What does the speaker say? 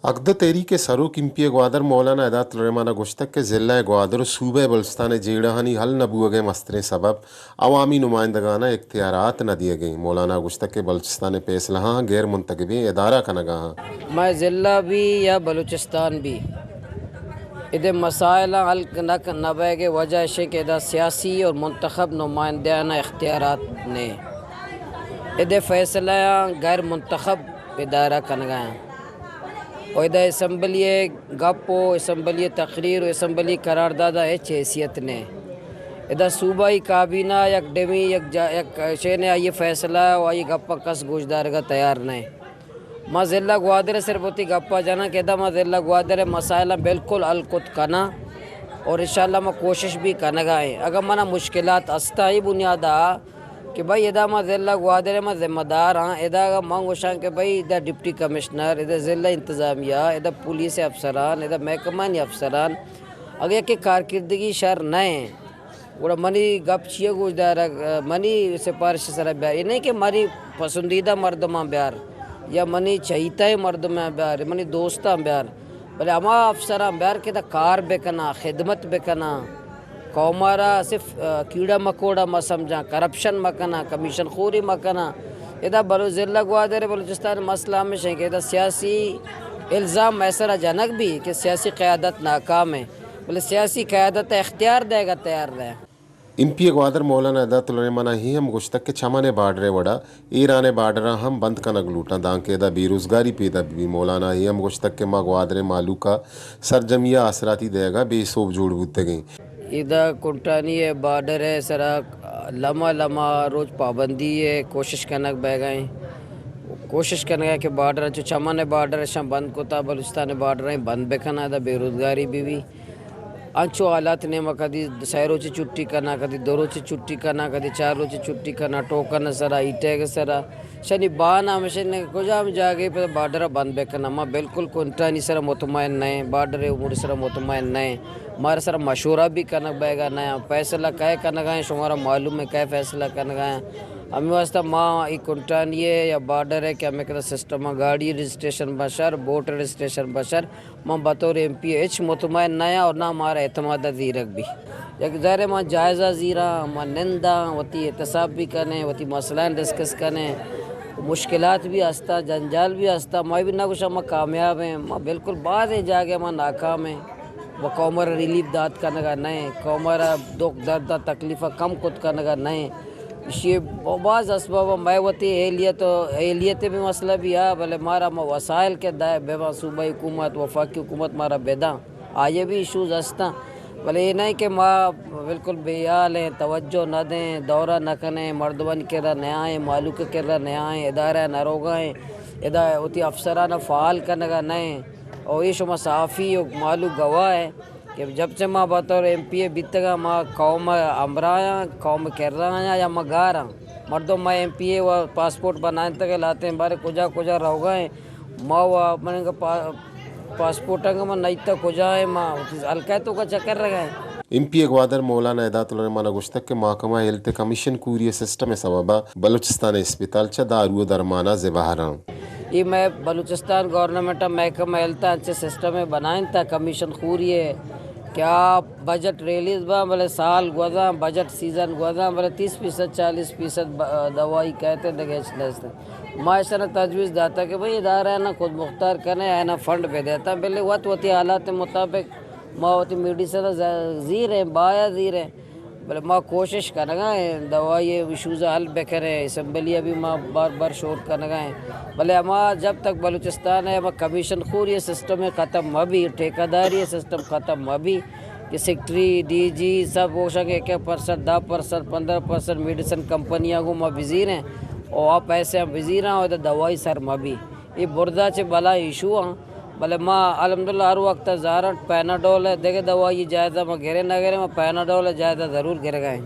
अगदा तहरीक सरोक इम्पी ग्वादर मौलाना एदात रहमाना गुश्तक के ज़िला ग्वादर सूबे बलुचिस्तान जेड़हानी हल नबूगे मस्तरे सबब अवामी नुमाइंदगाना इख्तियारात न दिए गई। मौलाना गुश्तक के बलुचिस्तान पेसलहाँ गैर मुंतखबी इदारा कनगा। मैं ज़िला भी या बलूचिस्तान भी इधर मसाइल हल नबे के वजह से कि इधर सियासी और मुंतखब नुमाइंदाना इख्तियारात ने इधर फैसला गैर मुंतखब इदारा कनगा और इधर असम्बली गप्पो असम्बली तकरीर और असम्बली करारदादा हैसियत ने इधर सूबाई काबीना यक डेमी यक शे ने ये फैसला और ये गप्पा कस गुजदार का तैयार नहीं। माँ ज़िला ग्वादर सिर्फ होती गप्पा जाना कहता माँ ज़िला ग्वादर मसाइल बिल्कुल अलकुत कना और इंशाल्लाह मैं कोशिश भी करना है। अगर मना मुश्किलात अस्ता ही बुनियादा कि भाई इधर माँ ज़िला ग्वादर में ज़िम्मेदार हाँ इधर मांग उशां के भाई इधर डिप्टी कमिश्नर इधर ज़िला इंतज़ामिया इधर पुलिस अफसरान इधर महकमानी अफसरान अगर कि कारकर्दगी शर नए वो मनी गप छिए गुजदार मनी सिफारिश सर ब्यार ये नहीं कि हमारी पसंदीदा मर्दमा ब्यार या मनी चहीता है मर्द में ब्यार मनी दोस्ता ब्यार भले अमा अफसर ब्यार के कार बेकना खिदमत बेकना कौमारा सिर्फ कीड़ा मकोड़ा म समझा करप्शन मकना कमीशन खोरी मकना इधर ज़िला ग्वादर बलूचिस्तान मसला में शेख इधर सियासी इल्ज़ाम मैसरा जनक भी कि सियासी क़यादत नाकाम है बोले सियासी क़यादत इख्तियार देगा तैयार रहे। इम्पी ग्वादर मौलाना एदात रहमाना ही हम गुश्तक के छमाने बाडरे वड़ा ईरान बाडरा हम बंद कनक लूटा दांके दा बेरोजगारी पैदा भी मौलाना ही हम गुश्तक के माँ ग्वादरे मालू का सरजमिया असराती देगा बेसोब जोड़ बुते गई। इधर कुंटानी है बार्डर है सरा लम्हा लम्हा रोज पाबंदी है कोशिश करना बह गए कोशिश करने कि बार्डर जो चमन बार्डर शम बंद कोता बलूचिस्तान बार्डर बंद बेखना था बेरोजगारी भी अच्छो हालात ने मैं कभी सह रोज़ छुट्टी करना कभी 2 रोज़ छुट्टी करना कभी 4 रोज़ छुट्टी करना टोकन सरा ईटे के सरा शनि बाना मशीन कुछ हम जागे पे बार्डर बंद बेखना मैं बिल्कुल कुंटानी सरा मुतमैन नहीं बार्डर उमर सरा मुतमैन नहीं हमारा सर मशूरा भी करना बैगा नया फैसला कह करना गए शुमारा मालूम है कै फैसला करना गए हमें वास्ता माँ एक कुंटानी है या बार्डर है कि हमें कहता सिस्टम गाड़ी रजिस्ट्रेशन बशर बोट रजिस्ट्रेशन बशर माँ बतौर MPH मुतमैन नया और ना हमारा एतमाद ज़ीरक भी एक ज़ाहिर माँ जायज़ा ज़ीरा माँ निंदा वती एहतसाब भी करने वती मसला डिस्कस करने मुश्किलात भी हंसता जंजाल भी हंसता मैं भी ना कुछ माँ कामयाब हैं माँ बिल्कुल बाद है जाके माँ नाकाम है व कौमर रिलीफ दाद करने का नए कौमर दुख दर्द तकलीफ़ कम खुद करने का नए ये बाज़ असबाब मैवती एहलियत भी मसला भी है भले मारा वसाइल के दाए बेवा सूबाई हुकूमत वफाकी हुकूमत मारा बेदा आए भी इशूज़ हंसता भले ये नहीं कि माँ बिल्कुल बेहाल हैं तवज्जो न दें दौरा न करें मर्दवन के रहा नया है मालू के रहा नया है इदारा नरोगा है इधर उती अफसराना फ़ाल करने का नए और ये शुमा साफ़ी और मालू गवाह है कि जब से माँ बतौर MPA बीतगा माँ कौम अमराया कौम कर रहा या माँ गा रहा मर्दों माँ MPA व पासपोर्ट बनाने तक लाते हैं बारे कुजा रह गए माँ व अपने पासपोर्ट का नहीं तक कुजा है माँ अलकैतों का चक्कर रहा है। इम्पी ग्वादर मौलाना एदात रहमाना गुश्तक के महकमा हेल्थ कमीशन कूरिय सिस्टम सबबा बलूचिस्तान अस्पताल च दारू दरमाना ज़िबाहरा ये मैं बलूचिस्तान गवर्नमेंट महकमा हेल्थ अच्छे सिस्टम में बनाए था कमीशन खूरी है क्या बजट रिलीज बा भले साल गुजा बजट सीज़न गुजा भले 30% 40% दवाई कहते लगे माशरा तजवीज़ दाता कि भाई इदारा है ना खुद मुख्तार करने है ना फंड पे देता पहले वती हालात के मुताबिक माँ मेडिसन ज़ीर है बाया ज़ीर है भले माँ कोशिश करना है दवाई इशूज़ हल बेखरे असम्बलियाँ भी माँ बार शोर करना है भले माँ जब तक बलूचिस्तान है माँ कमीशन खूर ये सिस्टम है ख़त्म अभी ठेकेदारी सिस्टम ख़त्म अभी कि सेक्रेटरी DG सब हो सके 1% 10% 15% मेडिसन कंपनियाँ को माँ वज़ीर हैं और आप ऐसे हम वज़ीर हैं और दवाई सर मभी ये बुर्दा से बला इशू हाँ भले माँ अल्हम्दुलिल्लाह हर वक्त ज़ारट पैनाडोल है देखे दवा ये जायदा माँ घेरे ना घेरे माँ पैनाडोल है जायदा ज़रूर घेर गए।